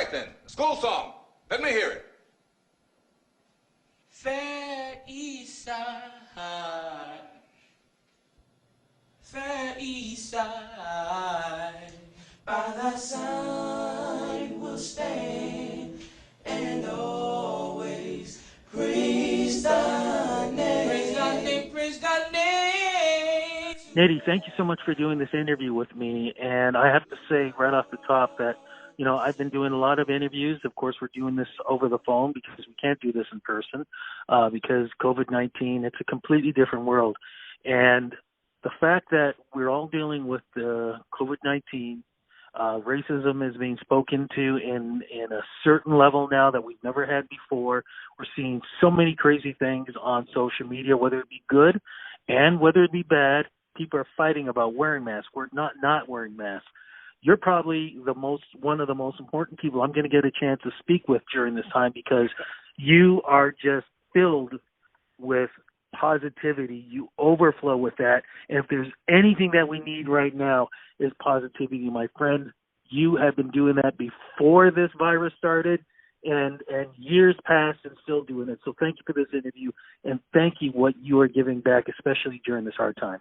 right then, school song. Let me hear it. Fair East Side, Fair East Side, by thy side will stand and always praise thy name. Praise thy name, praise thy name. Nitty, thank you so much for doing this interview with me. And I have to say right off the top that, you know, I've been doing a lot of interviews. Of course, we're doing this over the phone because we can't do this in person because COVID-19, it's a completely different world. And the fact that we're all dealing with the COVID-19, racism is being spoken to in a certain level now that we've never had before. We're seeing so many crazy things on social media, whether it be good and whether it be bad. People are fighting about wearing masks or not wearing masks. You're probably one of the most important people I'm going to get a chance to speak with during this time because you are just filled with positivity. You overflow with that. And if there's anything that we need right now is positivity, my friend. You have been doing that before this virus started and years passed and still doing it. So thank you for this interview and thank you what you are giving back, especially during this hard time.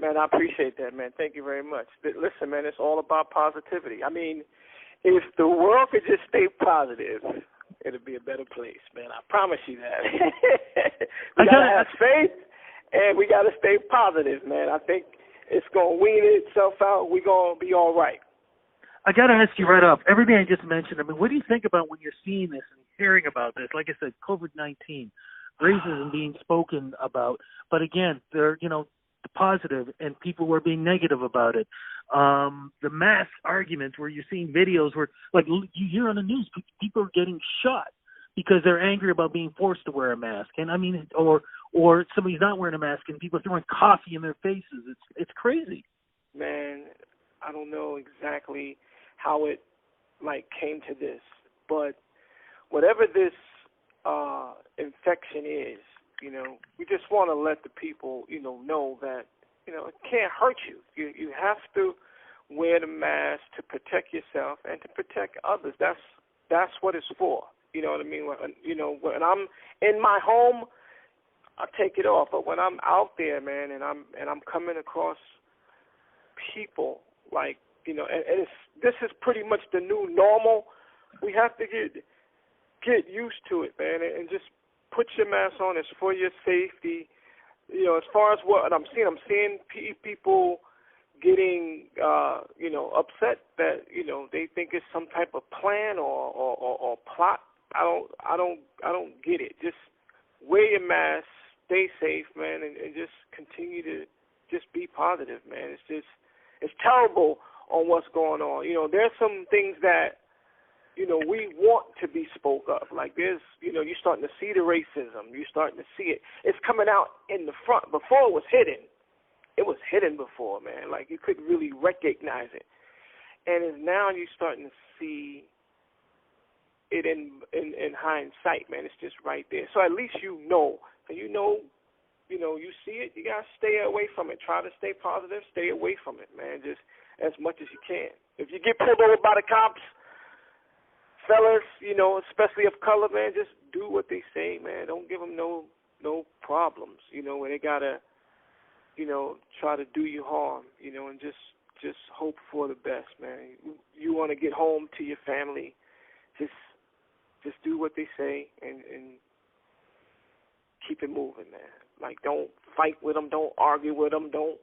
Man, I appreciate that, man. Thank you very much. But listen, man, it's all about positivity. I mean, if the world could just stay positive, it'd be a better place, man. I promise you that. We got to have faith, and we got to stay positive, man. I think it's going to wean itself out. We're going to be all right. I got to ask you right off, everything I just mentioned, I mean, what do you think about when you're seeing this and hearing about this? Like I said, COVID-19, racism being spoken about. But again, they're, you know, positive and people were being negative about it. The mask arguments where you're seeing videos where, like you hear on the news, people are getting shot because they're angry about being forced to wear a mask. And I mean, or somebody's not wearing a mask and people are throwing coffee in their faces. It's crazy. Man, I don't know exactly how it came to this, but whatever this infection is, you know, we just want to let the people, know that, it can't hurt you. You have to wear the mask to protect yourself and to protect others. That's what it's for. You know what I mean? When I'm in my home, I take it off. But when I'm out there, man, and I'm coming across people and this is pretty much the new normal. We have to get used to it, man, and just put your mask on. It's for your safety. As far as what I'm seeing people getting, upset that, they think it's some type of plan or plot. I don't get it. Just wear your mask, stay safe, man, and just continue to just be positive, man. It's terrible on what's going on. There's some things that, we want to be spoke of. Like there's, you're starting to see the racism. You're starting to see it. It's coming out in the front. Before it was hidden. It was hidden before, man. Like you couldn't really recognize it. And now you're starting to see it in hindsight, man. It's just right there. So at least you know. And you see it. You got to stay away from it. Try to stay positive. Stay away from it, man, just as much as you can. If you get pulled over by the cops, fellas, especially of color, man, just do what they say, man. Don't give them no problems, where they got to, try to do you harm, and just hope for the best, man. You want to get home to your family, just do what they say and keep it moving, man. Like, don't fight with them, don't argue with them, don't,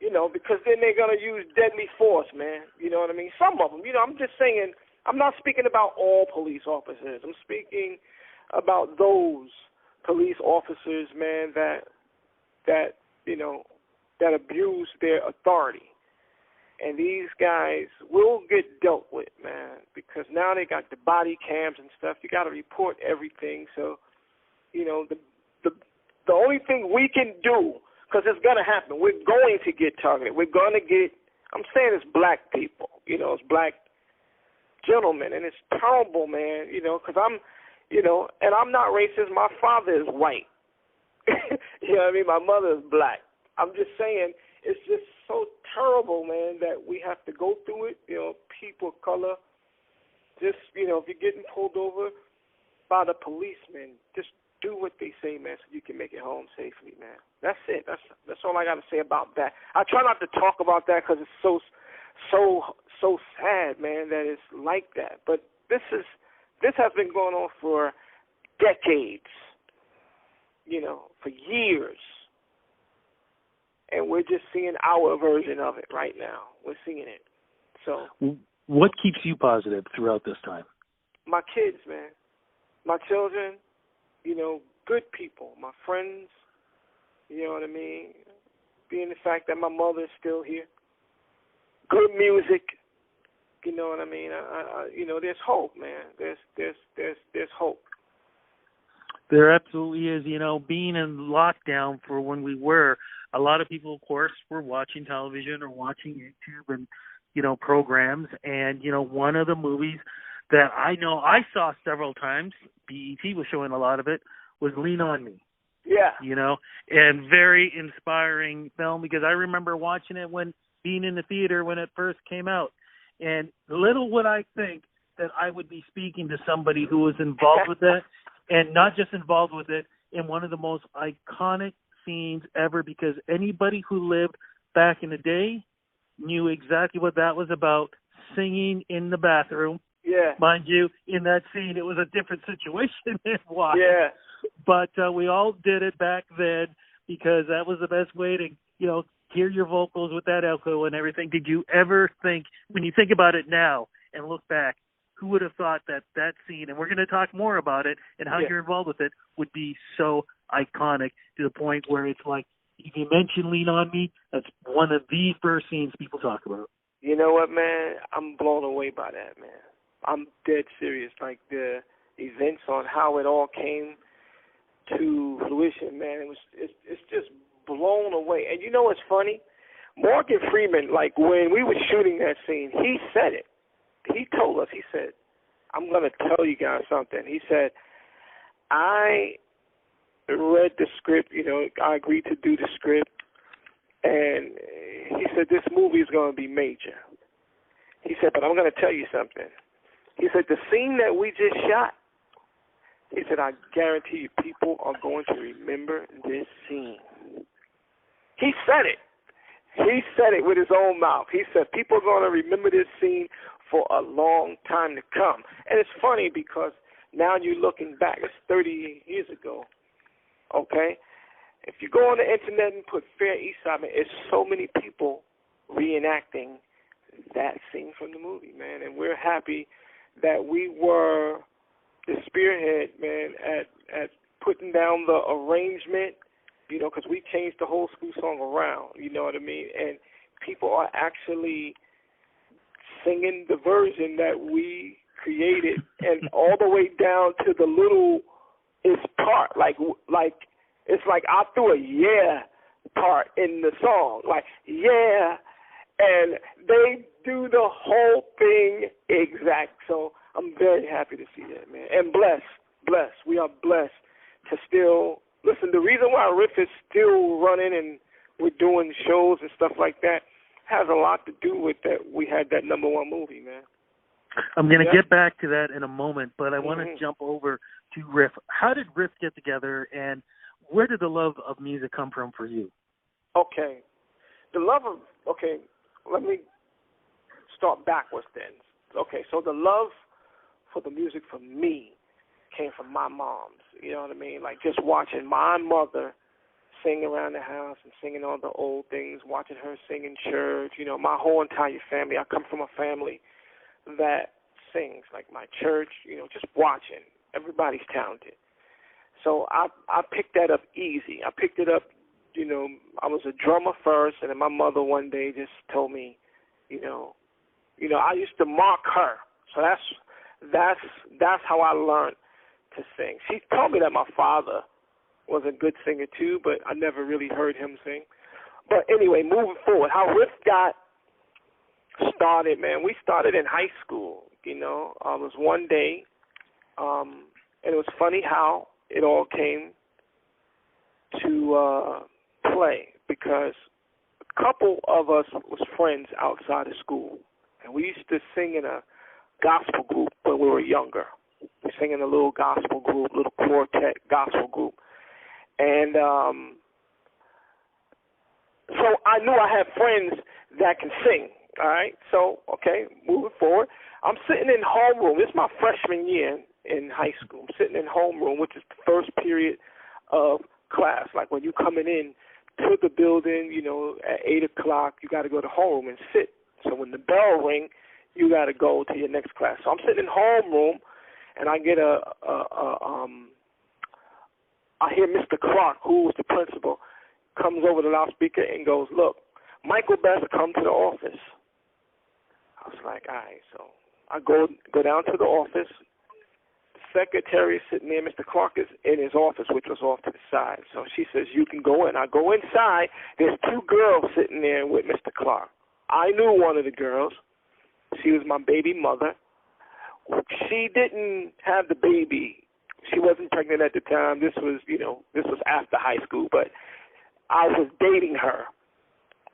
because then they're going to use deadly force, man. You know what I mean? Some of them, I'm just saying, I'm not speaking about all police officers. I'm speaking about those police officers, man, that abuse their authority. And these guys will get dealt with, man, because now they got the body cams and stuff. You got to report everything. So, the only thing we can do, because it's going to happen, we're going to get targeted. We're going to get, I'm saying it's black people, it's black gentlemen, and it's terrible, man, because I'm, and I'm not racist. My father is white. You know what I mean? My mother is black. I'm just saying it's just so terrible, man, that we have to go through it. People of color, Just, you know, if you're getting pulled over by the policeman, just do what they say, man, so you can make it home safely, man. That's it. That's all I got to say about that. I try not to talk about that because it's so sad, man, that it's like that. But this has been going on for decades, you know, for years. And we're just seeing our version of it right now. We're seeing it. So, what keeps you positive throughout this time? My kids, man. My children, you know, good people. My friends, you know what I mean? Being the fact that my mother is still here. Good music. You know what I mean? You know, there's hope, man. There's hope. There absolutely is. You know, being in lockdown for when we were, a lot of people, of course, were watching television or watching YouTube and, you know, programs. And, you know, one of the movies that I know I saw several times, BET was showing a lot of it, was Lean On Me. Yeah. You know, and very inspiring film because I remember watching it being in the theater when it first came out. And little would I think that I would be speaking to somebody who was involved with it, and not just involved with it, in one of the most iconic scenes ever, because anybody who lived back in the day knew exactly what that was about, singing in the bathroom. Yeah. Mind you, in that scene, it was a different situation than why. Yeah. But we all did it back then because that was the best way to, you know, hear your vocals with that echo and everything. Did you ever think, when you think about it now and look back, who would have thought that scene, and we're going to talk more about it and how you're involved with it, would be so iconic to the point where it's like, if you mention Lean On Me, that's one of the first scenes people talk about. You know what, man? I'm blown away by that, man. I'm dead serious. Like, the events on how it all came to fruition, man, it's just blown away. And you know what's funny? Morgan Freeman, like, when we were shooting that scene, he said it. He told us, he said, I'm going to tell you guys something. He said, I read the script, you know, I agreed to do the script, and he said, this movie is going to be major. He said, but I'm going to tell you something. He said, the scene that we just shot, he said, I guarantee you people are going to remember this scene. He said it. He said it with his own mouth. He said, people are going to remember this scene for a long time to come. And it's funny because now you're looking back, it's 30 years ago, okay? If you go on the internet and put Fair Eastside, man, it's so many people reenacting that scene from the movie, man. And we're happy that we were the spearhead, man, at putting down the arrangement, you know, because we changed the whole school song around, you know what I mean? And people are actually singing the version that we created, and all the way down to the littlest part, like it's like I threw a yeah part in the song, like yeah, and they do the whole thing exact. So I'm very happy to see that, man, and blessed. We are blessed to still listen. The reason why RIFF is still running and we're doing shows and stuff like that has a lot to do with that. We had that #1 movie, man. I'm going to get back to that in a moment, but I want to jump over to RIFF. How did RIFF get together, and where did the love of music come from for you? Okay. Let me start backwards then. Okay, so the love for the music for me came from my mom's, you know what I mean? Like just watching my mother sing around the house and singing all the old things, watching her sing in church, you know, my whole entire family. I come from a family that sings, like my church, you know, just watching. Everybody's talented. So I picked that up easy. I picked it up, you know, I was a drummer first, and then my mother one day just told me, you know, I used to mark her. So that's how I learned to sing. She told me that my father was a good singer too, but I never really heard him sing. But anyway, moving forward, how RIFF got started, man, we started in high school, you know. It was one day, and it was funny how it all came to play, because a couple of us was friends outside of school, and we used to sing in a gospel group when we were younger. We sang in a little gospel group, little quartet gospel group. And so I knew I had friends that can sing, all right? So, okay, moving forward. I'm sitting in homeroom. This is my freshman year in high school. I'm sitting in homeroom, which is the first period of class. Like when you're coming in to the building, you know, at 8 o'clock, you got to go to homeroom and sit. So when the bell ring, you got to go to your next class. So I'm sitting in homeroom, and I get I hear Mr. Clark, who was the principal, comes over the loudspeaker and goes, "Look, Michael Best, come to the office." I was like, all right. So I go down to the office. The secretary is sitting there. Mr. Clark is in his office, which was off to the side. So she says, "You can go in." I go inside. There's two girls sitting there with Mr. Clark. I knew one of the girls. She was my baby mother. She didn't have the baby. She wasn't pregnant at the time. This was after high school, but I was dating her.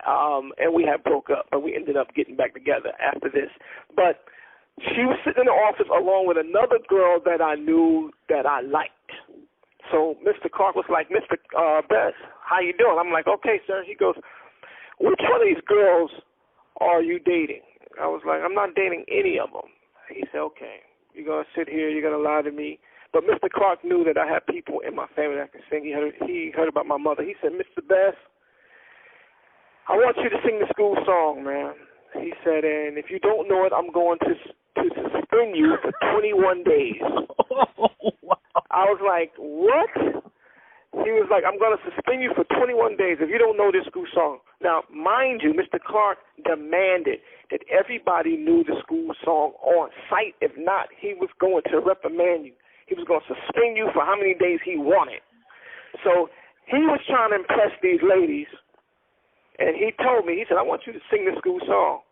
And we had broke up, but we ended up getting back together after this. But she was sitting in the office along with another girl that I knew that I liked. So Mr. Clark was like, "Mr. Best, how you doing?" I'm like, "Okay, sir." He goes, "Which one of these girls are you dating?" I was like, "I'm not dating any of them." He said, "Okay, you're going to sit here, you're going to lie to me." But Mr. Clark knew that I had people in my family that could sing. He heard about my mother. He said, "Mr. Best, I want you to sing the school song, man." He said, "And if you don't know it, I'm going to suspend you for 21 days. I was like, "What?" He was like, "I'm going to suspend you for 21 days if you don't know this school song." Now, mind you, Mr. Clark demanded that everybody knew the school song on site. If not, he was going to reprimand you. He was going to suspend you for how many days he wanted. So he was trying to impress these ladies. And he told me, he said, "I want you to sing the school song."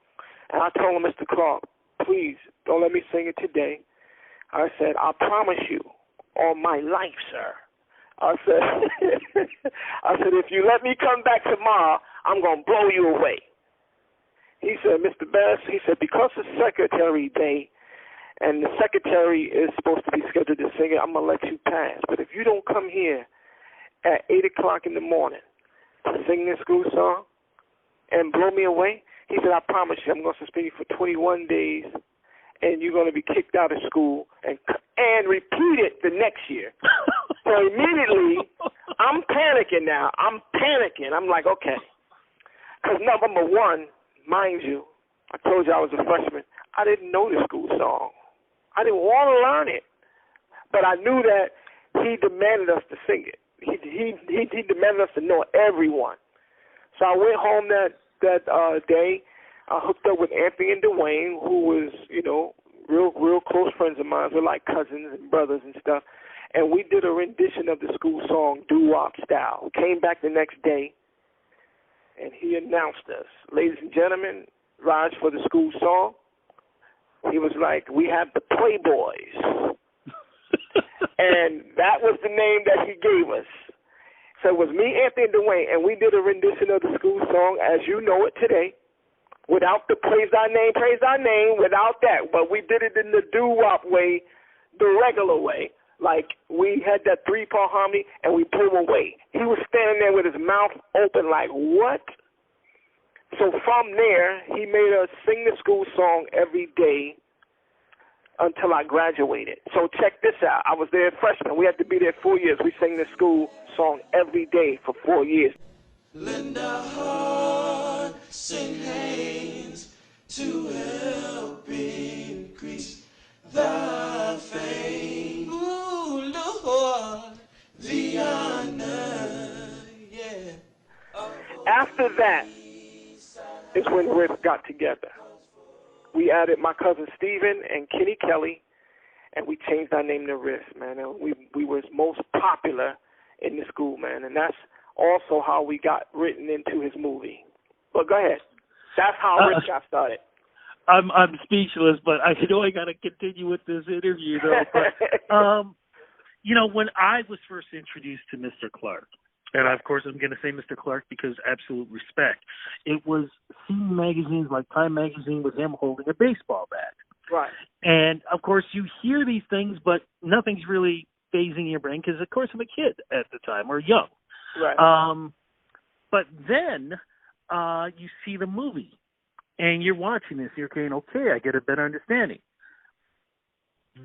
And I told him, "Mr. Clark, please don't let me sing it today." I said, "I promise you on my life, sir." I said, "If you let me come back tomorrow, I'm going to blow you away." He said, "Mr. Best," he said, "because it's Secretary Day and the secretary is supposed to be scheduled to sing it, I'm going to let you pass. But if you don't come here at 8 o'clock in the morning to sing this school song and blow me away," he said, "I promise you I'm going to suspend you for 21 days and you're going to be kicked out of school and repeat it the next year." So immediately, I'm panicking now. I'm like, okay. Because number one, mind you, I told you I was a freshman. I didn't know the school song. I didn't want to learn it. But I knew that he demanded us to sing it. He demanded us to know everyone. So I went home that day. I hooked up with Anthony and Dwayne, who was, real close friends of mine. We're like cousins and brothers and stuff. And we did a rendition of the school song, doo-wop style. We came back the next day, and he announced us, "Ladies and gentlemen, rise for the school song." He was like, "We have the Playboys." And that was the name that he gave us. So it was me, Anthony, and Dwayne, and we did a rendition of the school song as you know it today, without the praise thy name, without that. But we did it in the doo-wop way, the regular way. Like we had that 3-part harmony, and we blew away. He was standing there with his mouth open like, what? So from there, he made us sing the school song every day until I graduated. So check this out. I was there freshman. We had to be there 4 years. We sang the school song every day for 4 years. Lend a hearts and hands to help increase thy fame. Ooh, Lord, the honor, yeah. After that is when RIFF got together. We added my cousin Steven and Kenny Kelly, and we changed our name to RIFF, man. And we was most popular in the school, man. And that's also how we got written into his movie. But go ahead. That's how RIFF got started. I'm speechless, but I know I got to continue with this interview, though. But, when I was first introduced to Mr. Clark, and of course I'm going to say Mr. Clark because absolute respect, it was seeing magazines like Time Magazine with him holding a baseball bat. Right. And, of course, you hear these things, but nothing's really phasing your brain because, of course, I'm a kid at the time or young. Right. But then you see the movie, and you're watching this. You're saying, okay, I get a better understanding.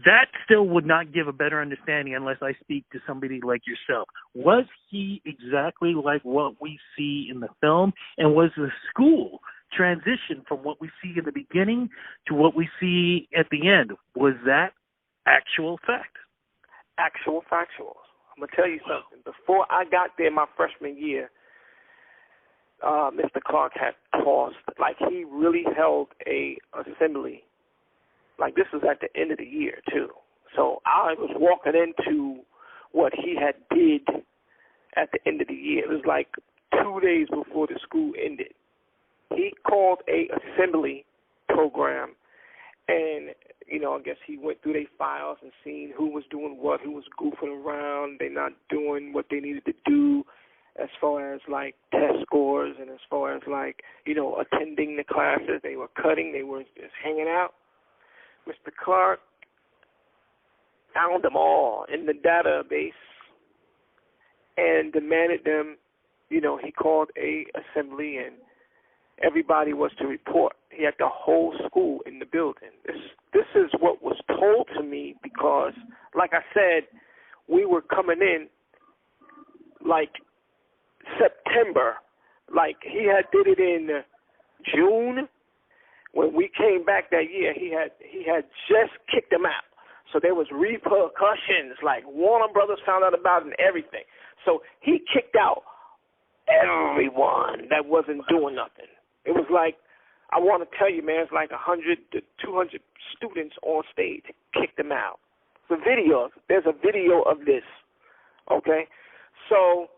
That still would not give a better understanding unless I speak to somebody like yourself. Was he exactly like what we see in the film? And was the school transition from what we see in the beginning to what we see at the end? Was that actual fact? Actual factuals. I'm going to tell you something. Before I got there my freshman year, Mr. Clark had tossed, like he really held a assembly. Like this was at the end of the year too. So I was walking into what he had did at the end of the year. It was like 2 days before the school ended. He called a assembly program, and I guess he went through their files and seen who was doing what, who was goofing around, they not doing what they needed to do as far as like test scores and as far as like, attending the classes. They were cutting, they were just hanging out. Mr. Clark found them all in the database and demanded them, he called a assembly and everybody was to report. He had the whole school in the building. This is what was told to me because, like I said, we were coming in like September. Like he had did it in June. When we came back that year, he had just kicked them out. So there was repercussions. Like Warner Brothers found out about it and everything. So he kicked out everyone that wasn't doing nothing. It was like, I want to tell you, man, it's like 100 to 200 students on stage kicked them out. The video, there's a video of this, okay? So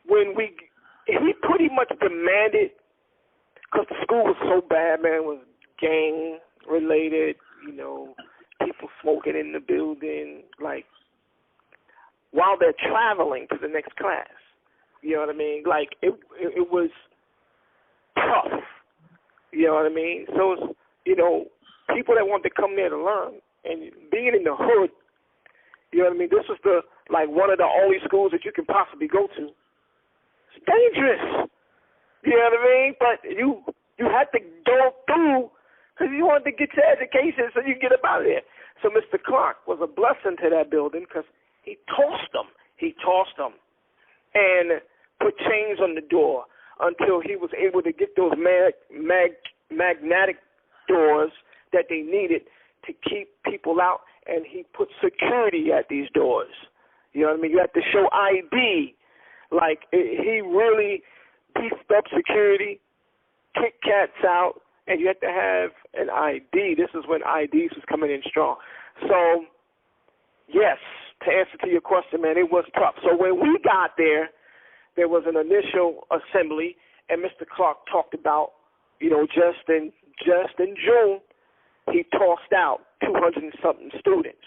when he pretty much demanded, because the school was so bad, man, it was gang-related, people smoking in the building, like, while they're traveling to the next class. You know what I mean? Like, it was tough. You know what I mean? So, it's, people that want to come there to learn, and being in the hood, you know what I mean? This was one of the only schools that you can possibly go to. It's dangerous. You know what I mean? But you had to go through because you wanted to get your education so you can get up out of there. So Mr. Clark was a blessing to that building because he tossed them. He tossed them and put chains on the door until he was able to get those magnetic doors that they needed to keep people out, and he put security at these doors. You know what I mean? You have to show ID. Like, he really beefed up security, kicked cats out, and you had to have an ID. This is when IDs was coming in strong. So, yes, to answer to your question, man, it was tough. So when we got there was an initial assembly, and Mr. Clark talked about, just in June, he tossed out 200 and something students.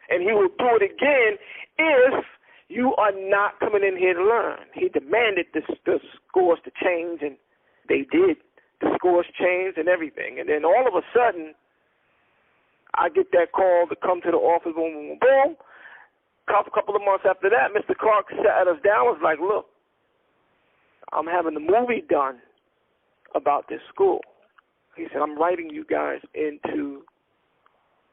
And he will do it again if you are not coming in here to learn. He demanded the scores to change, and they did. The scores changed and everything. And then all of a sudden, I get that call to come to the office, boom, boom, boom. A couple of months after that, Mr. Clark sat us down and was like, look, I'm having a movie done about this school. He said, I'm writing you guys into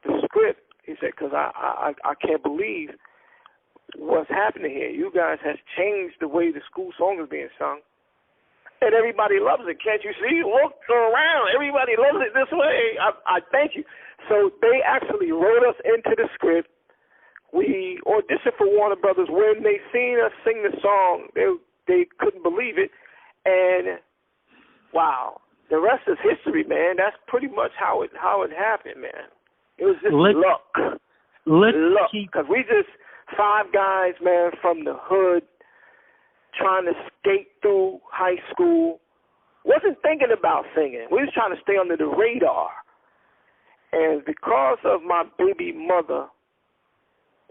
the script. He said, because I can't believe what's happening here. You guys has changed the way the school song is being sung. And everybody loves it. Can't you see? Look around. Everybody loves it this way. I thank you. So they actually wrote us into the script. We auditioned for Warner Brothers. When they seen us sing the song, they couldn't believe it. And, wow, the rest is history, man. That's pretty much how it happened, man. It was just luck. Luck. Because we just 5 guys, man, from the hood, trying to skate through high school. Wasn't thinking about singing. We was trying to stay under the radar. And because of my baby mother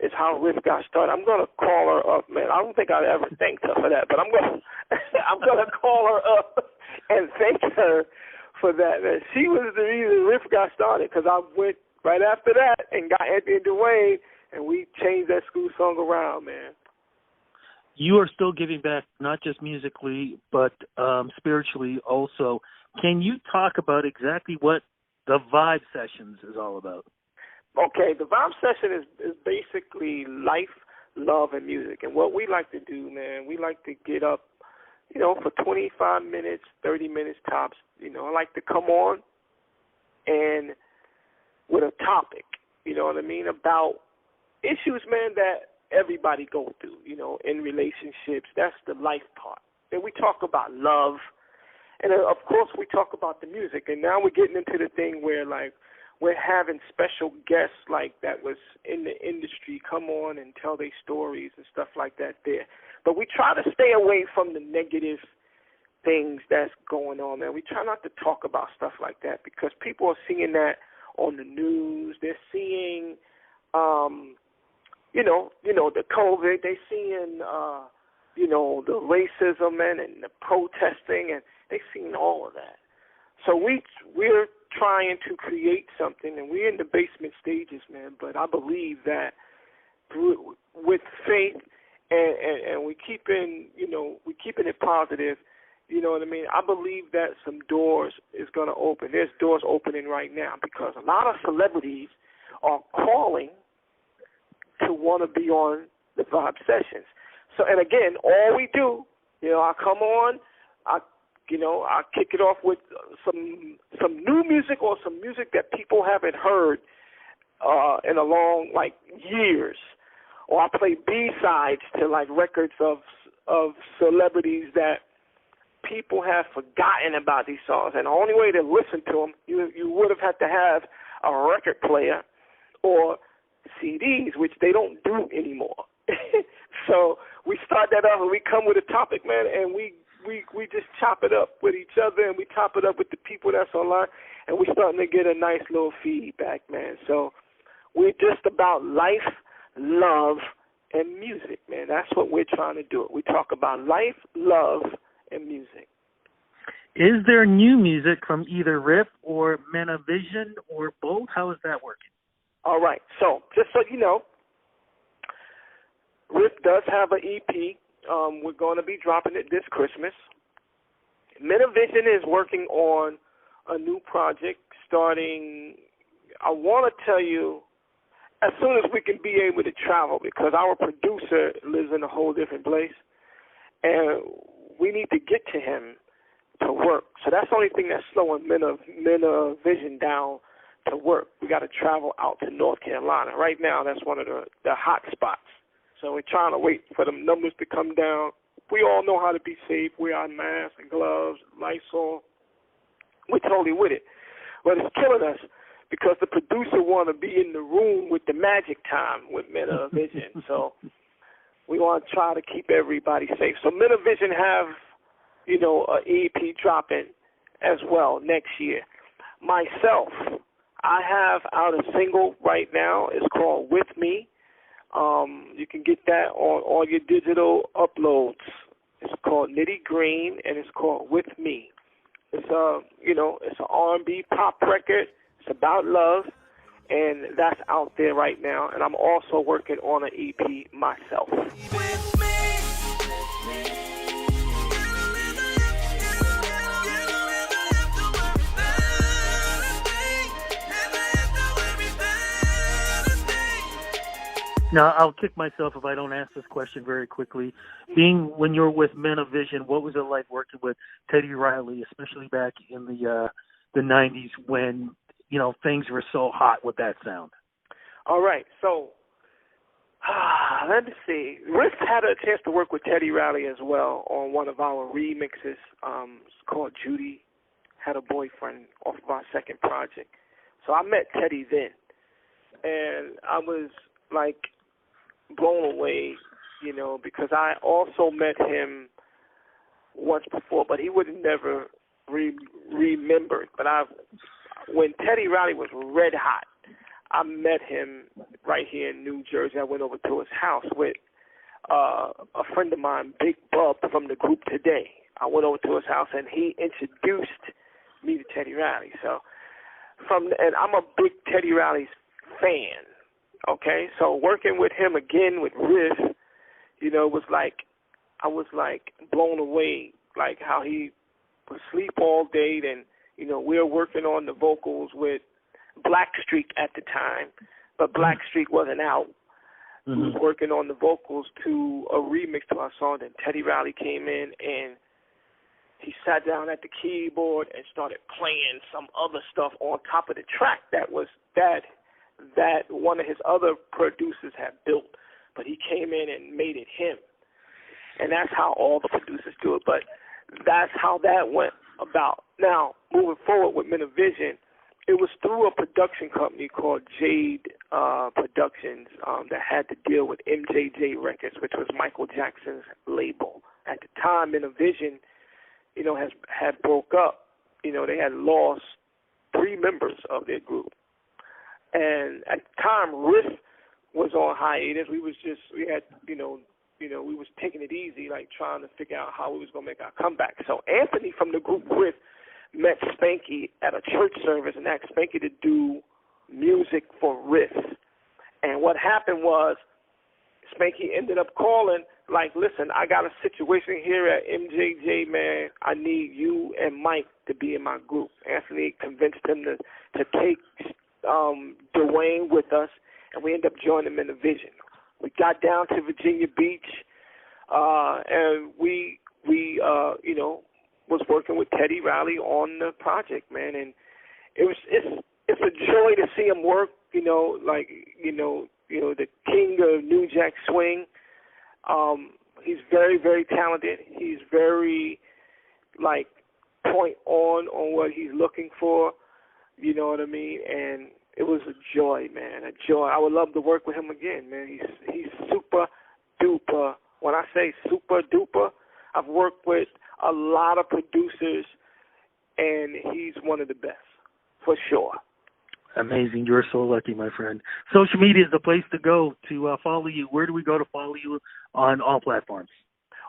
is how RIFF got started. I'm going to call her up, man. I don't think I'd ever thanked her for that, but I'm going to call her up and thank her for that, man. She was the reason RIFF got started because I went right after that and got Anthony and Dwayne, and we changed that school song around, man. You are still giving back, not just musically, but spiritually also. Can you talk about exactly what the Vibe Sessions is all about? Okay, the Vibe Session is basically life, love, and music. And what we like to do, man, we like to get up, for 25 minutes, 30 minutes tops. I like to come on and with a topic, about issues, man, that everybody go through, in relationships. That's the life part. Then we talk about love, and of course we talk about the music. And now we're getting into the thing where, like, we're having special guests like that was in the industry come on and tell their stories and stuff like that there. But we try to stay away from the negative things that's going on, man. We try not to talk about stuff like that because people are seeing that on the news. They're seeing, the COVID. They're seeing, the racism and the protesting, and they're seeing all of that. So we're trying to create something, and we're in the basement stages, man. But I believe that with faith and we keeping it positive. You know what I mean? I believe that some doors is going to open. There's doors opening right now because a lot of celebrities are calling to want to be on the Vibe Sessions. So, and again, all we do, I come on, I kick it off with some new music or some music that people haven't heard in a long, years. Or I play B-sides to, records of celebrities that people have forgotten about these songs. And the only way to listen to them, you would have had to have a record player or CDs, which they don't do anymore. So we start that off and we come with a topic, man, and we just chop it up with each other and we chop it up with the people that's online, and we're starting to get a nice little feedback, man. So we're just about life, love, and music, man. That's what we're trying to do. We talk about life, love, and music. Is there new music from either RIFF or Menavision or both? How is that working? All right. So just so you know, RIFF does have an EP. We're going to be dropping it this Christmas. Menavision is working on a new project starting, I want to tell you, as soon as we can be able to travel, because our producer lives in a whole different place, and we need to get to him to work. So that's the only thing that's slowing Menavision down to work. We got to travel out to North Carolina. Right now, that's one of the hot spots. So we're trying to wait for the numbers to come down. We all know how to be safe. We are masks and gloves, Lysol. We're totally with it. But it's killing us because the producer want to be in the room with the magic time with Menavision. So we want to try to keep everybody safe. So Menavision have, an EP dropping as well next year. Myself, I have out a single right now. It's called With Me. You can get that on all your digital uploads. It's called Nitty Green, and it's called With Me. It's it's an R&B pop record. It's about love, and that's out there right now. And I'm also working on an EP myself. With me. Now, I'll kick myself if I don't ask this question very quickly. When you're with Menavision, what was it like working with Teddy Riley, especially back in the 90s when, things were so hot with that sound? All right, so let me see. Riff had a chance to work with Teddy Riley as well on one of our remixes. It's called Judy Had a Boyfriend off of our second project. So I met Teddy then, and I was blown away, because I also met him once before, but he would have never remembered. But when Teddy Riley was red hot, I met him right here in New Jersey. I went over to his house with a friend of mine, Big Bub, from the group Today. I went over to his house, and he introduced me to Teddy Riley. So and I'm a big Teddy Riley's fan. Okay, so working with him again with RIFF, you know, was like I was like blown away, like how he would sleep all day. And you know, we were working on the vocals with Blackstreet at the time, but Blackstreet wasn't out. We was working on the vocals to a remix to our song, and Teddy Riley came in and he sat down at the keyboard and started playing some other stuff on top of the track that one of his other producers had built, but he came in and made it him. And that's how all the producers do it, but that's how that went about. Now, moving forward with Minivision, it was through a production company called Jade Productions that had to deal with MJJ Records, which was Michael Jackson's label. At the time, Minivision, you know, had broke up. You know, they had lost 3 members of their group. And at the time, RIFF was on hiatus. We was taking it easy, like trying to figure out how we was going to make our comeback. So Anthony from the group RIFF met Spanky at a church service and asked Spanky to do music for RIFF. And what happened was Spanky ended up calling, like, listen, I got a situation here at MJJ, man. I need you and Mike to be in my group. Anthony convinced him to take Dwayne with us, and we ended up joining him in the Vision. We got down to Virginia Beach, and we was working with Teddy Riley on the project, man, and it's a joy to see him work. You know, like the king of New Jack Swing. He's very, very talented. He's very like point on what he's looking for. You know what I mean? And it was a joy, man, a joy. I would love to work with him again, man. He's super duper. When I say super duper, I've worked with a lot of producers, and he's one of the best, for sure. Amazing. You're so lucky, my friend. Social media is the place to go to follow you. Where do we go to follow you on all platforms?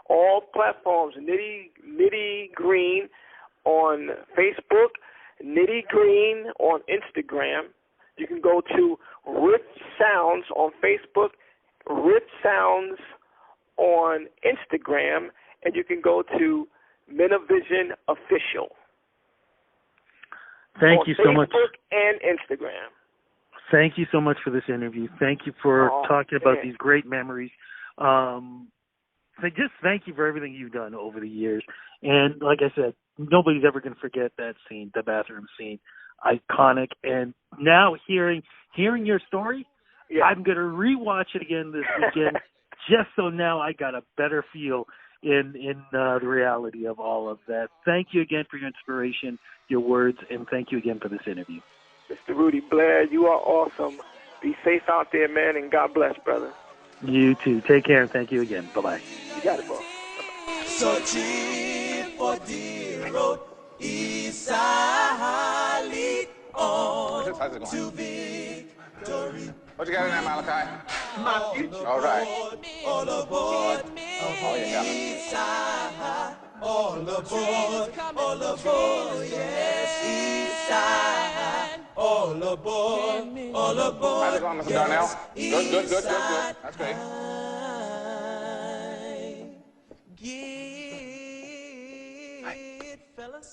All platforms. Nitty Green on Facebook, Nitty Green on Instagram. You can go to RIFF Sounds on Facebook, RIFF Sounds on Instagram, and you can go to Minivision Official. Thank you so much. Facebook and Instagram. Thank you so much for this interview. Thank you for talking about these great memories. Just thank you for everything you've done over the years. And like I said, nobody's ever going to forget that scene, the bathroom scene. Iconic. And now hearing your story, I'm going to rewatch it again this weekend just so now I got a better feel in the reality of all of that. Thank you again for your inspiration, your words, and thank you again for this interview. Mr. Rudy Blair, you are awesome. Be safe out there, man, and God bless, brother. You too. Take care, and thank you again. Bye-bye. You got it, bro. Searching for the road is solid on to victory. What you got in there, Malachi? My future. All right. All aboard. Oh, you got it. All aboard, yes, Eastside. All aboard, How's it going, Mr. Darnell? Good. That's great. Get, fellas.